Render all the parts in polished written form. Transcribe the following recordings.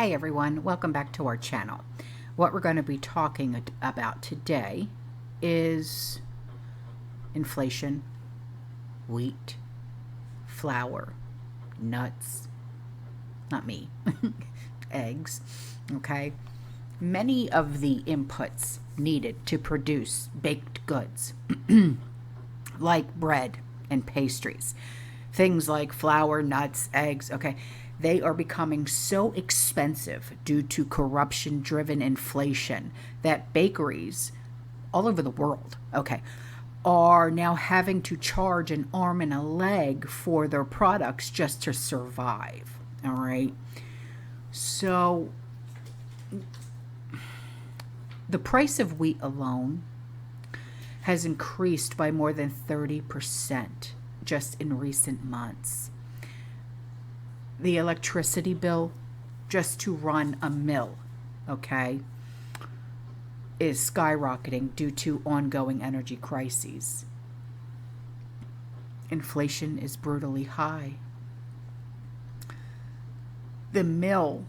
Hey everyone, welcome back to our channel. What we're going to be talking about today is inflation, wheat, flour, nuts, not me, eggs, okay? Many of the inputs needed to produce baked goods, like bread and pastries, things like flour, nuts, eggs, okay? They are becoming so expensive due to corruption-driven inflation that bakeries all over the world, okay, are now having to charge an arm and a leg for their products just to survive, all right? So the price of wheat alone has increased by more than 30% just in recent months. The electricity bill just to run a mill, okay, is skyrocketing due to ongoing energy crises. Inflation is brutally high. The mill,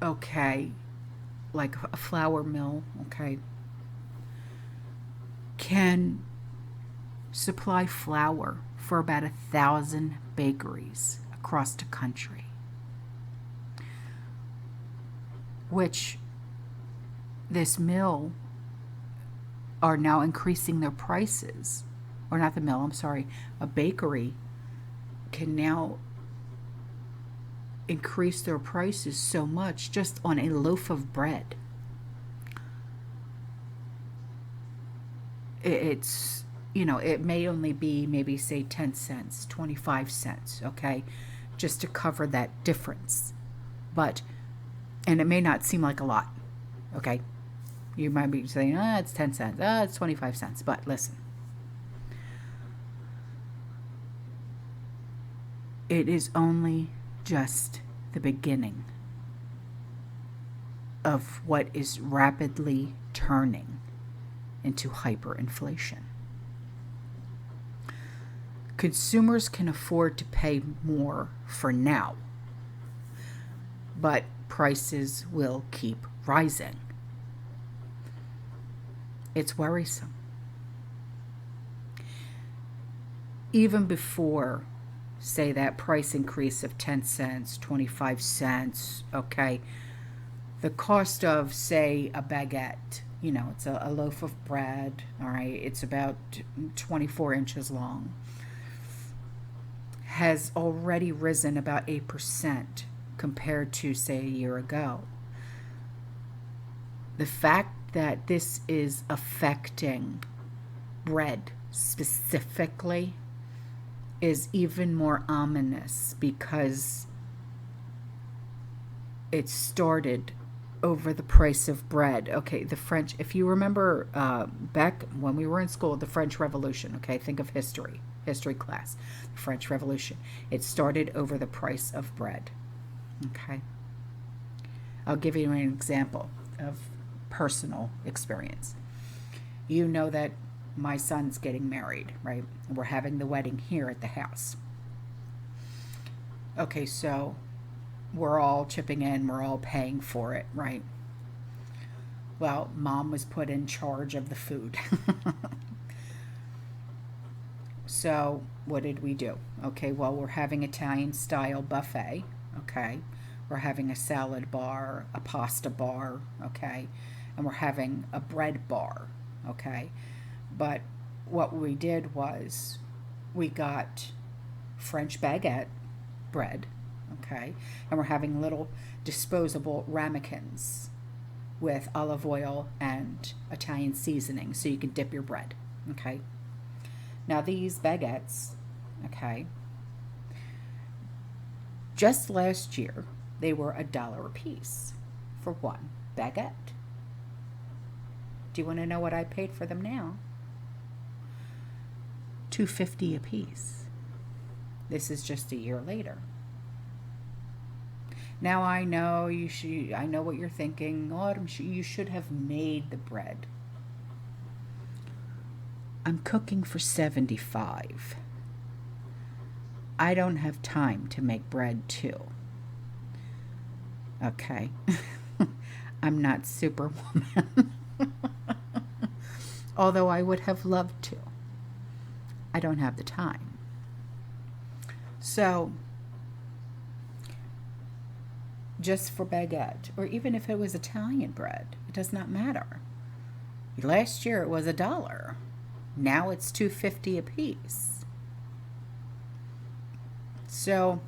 okay, like a flour mill, okay, can supply flour for about 1,000 bakeries across the country, which this mill are now increasing their prices, or not the mill, I'm sorry, a bakery can now increase their prices so much just on a loaf of bread. It's, you know, it may only be maybe say 10 cents, 25 cents, okay, just to cover that difference. But, and it may not seem like a lot, okay? You might be saying, it's 10 cents, it's 25 cents, but listen. It is only just the beginning of what is rapidly turning into hyperinflation. Consumers can afford to pay more for now, but prices will keep rising. It's worrisome. Even before, say, that price increase of 10 cents, 25 cents, okay, the cost of, say, a baguette, you know, it's a loaf of bread, all right, it's about 24 inches long, has already risen about 8% compared to, say, a year ago. The fact that this is affecting bread specifically is even more ominous because it started over the price of bread. Okay, the French, if you remember back when we were in school, the French Revolution, okay, think of history class, the French Revolution. It started over the price of bread, okay? I'll give you an example of personal experience. You know that my son's getting married, right? We're having the wedding here at the house. Okay, so we're all chipping in, we're all paying for it, right? Well, Mom was put in charge of the food. So what did we do? Okay, well, we're having Italian style buffet, okay? We're having a salad bar, a pasta bar, okay? And we're having a bread bar, okay? But what we did was we got French baguette bread, okay? And we're having little disposable ramekins with olive oil and Italian seasoning so you can dip your bread, okay? Now these baguettes, okay, just last year they were $1 a piece for one baguette. Do you want to know what I paid for them now? $2.50 a piece. This is just a year later. Now I know I know what you're thinking. Autumn, you should have made the bread. I'm cooking for 75. I don't have time to make bread too. Okay. I'm not Superwoman. Although I would have loved to. I don't have the time. So, just for baguette, or even if it was Italian bread, it does not matter. Last year it was $1. Now it's $2.50 a piece. So,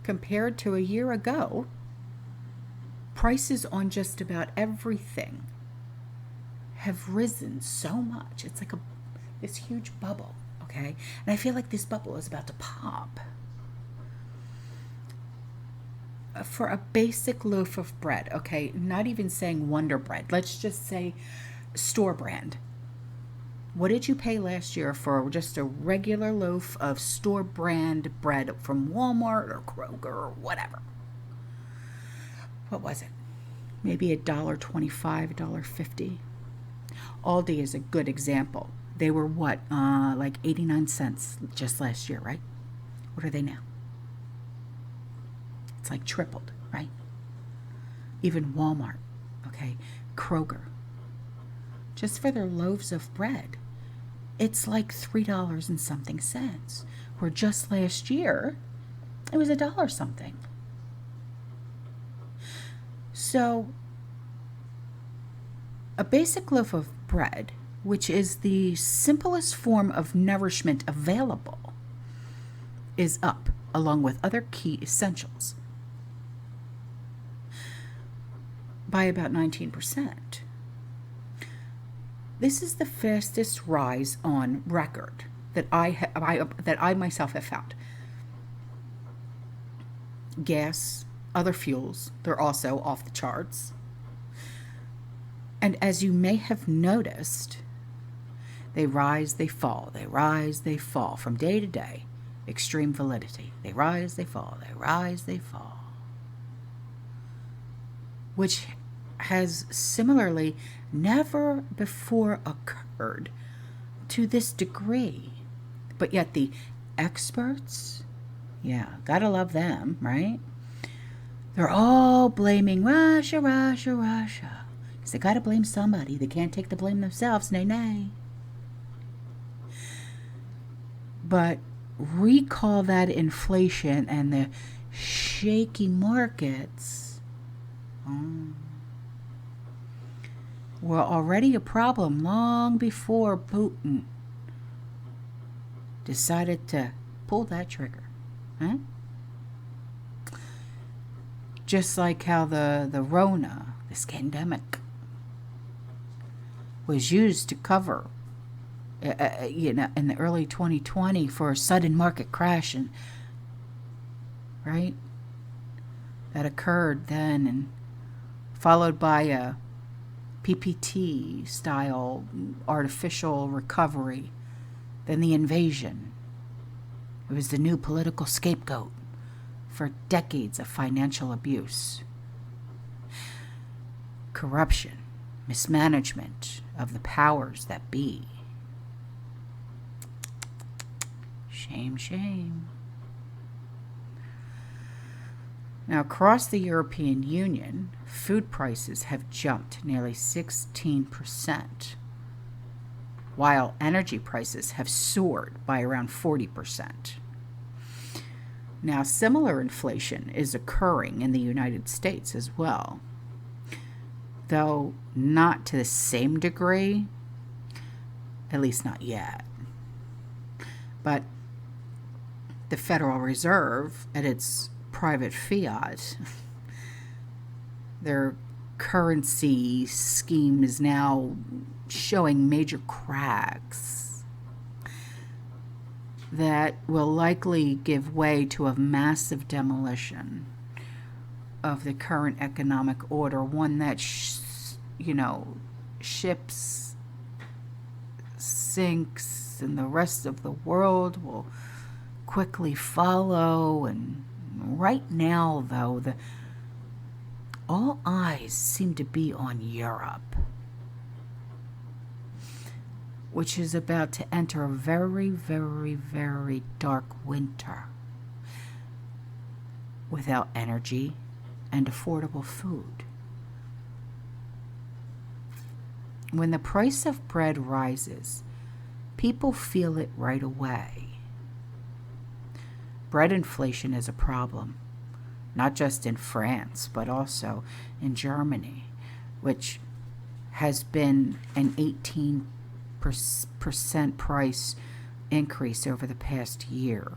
compared to a year ago, prices on just about everything have risen so much. It's like this huge bubble, okay? And I feel like this bubble is about to pop. For a basic loaf of bread, okay, not even saying Wonder Bread, let's just say store brand. What did you pay last year for just a regular loaf of store brand bread from Walmart or Kroger or whatever? What was it? Maybe $1.25, $1.50. Aldi is a good example. They were what, like 89 cents just last year, right? What are they now? It's like tripled, right? Even Walmart, okay, Kroger. Just for their loaves of bread, it's like $3 and something cents. Where just last year, it was $1 something. So, a basic loaf of bread, which is the simplest form of nourishment available, is up, along with other key essentials, by about 19%. This is the fastest rise on record that I myself have found. Gas, other fuels, they're also off the charts. And as you may have noticed, they rise, they fall, they rise, they fall from day to day. Extreme validity. They rise, they fall, they rise, they fall. Which has similarly never before occurred to this degree. But yet the experts, yeah, gotta love them, right? They're all blaming Russia, Russia, Russia. Because they gotta blame somebody. They can't take the blame themselves, nay, nay. But recall that inflation and the shaky markets were already a problem long before Putin decided to pull that trigger. Huh? Just like how the Rona, this pandemic, was used to cover, in the early 2020 for a sudden market crash, and right, that occurred then, and followed by a PPT style artificial recovery, then the invasion. It was the new political scapegoat for decades of financial abuse, corruption, mismanagement of the powers that be. Shame, shame. Now, across the European Union, food prices have jumped nearly 16%, while energy prices have soared by around 40%. Now, similar inflation is occurring in the United States as well, though not to the same degree, at least not yet. But the Federal Reserve, at its private fiat, their currency scheme is now showing major cracks that will likely give way to a massive demolition of the current economic order, one that ships sinks and the rest of the world will quickly follow. And right now, though, all eyes seem to be on Europe, which is about to enter a very, very, very dark winter without energy, and affordable food. When the price of bread rises, people feel it right away. Bread inflation is a problem, not just in France, but also in Germany, which has been an 18% price increase over the past year.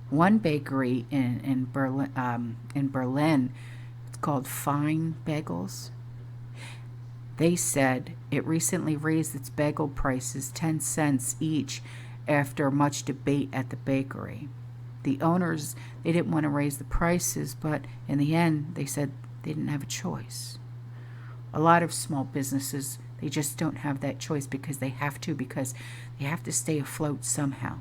One bakery in Berlin, it's called Fine Bagels. They said it recently raised its bagel prices 10 cents each after much debate at the bakery. The owners, they didn't want to raise the prices, but in the end, they said they didn't have a choice. A lot of small businesses, they just don't have that choice because they have to stay afloat somehow.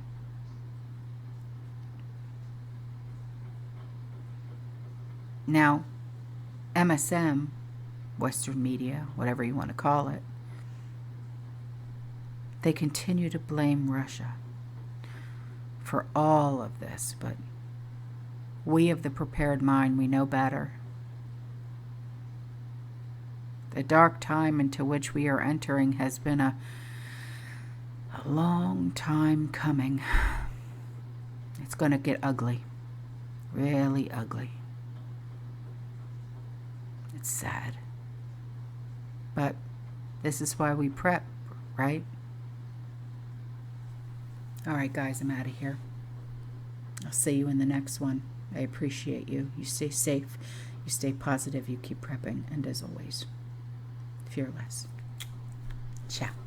Now, MSM, Western media, whatever you want to call it, they continue to blame Russia for all of this, but we of the prepared mind, we know better. The dark time into which we are entering has been a long time coming. It's going to get ugly, really ugly. It's sad. But this is why we prep, right? All right, guys, I'm out of here. I'll see you in the next one. I appreciate you. You stay safe. You stay positive. You keep prepping. And as always, fearless. Ciao.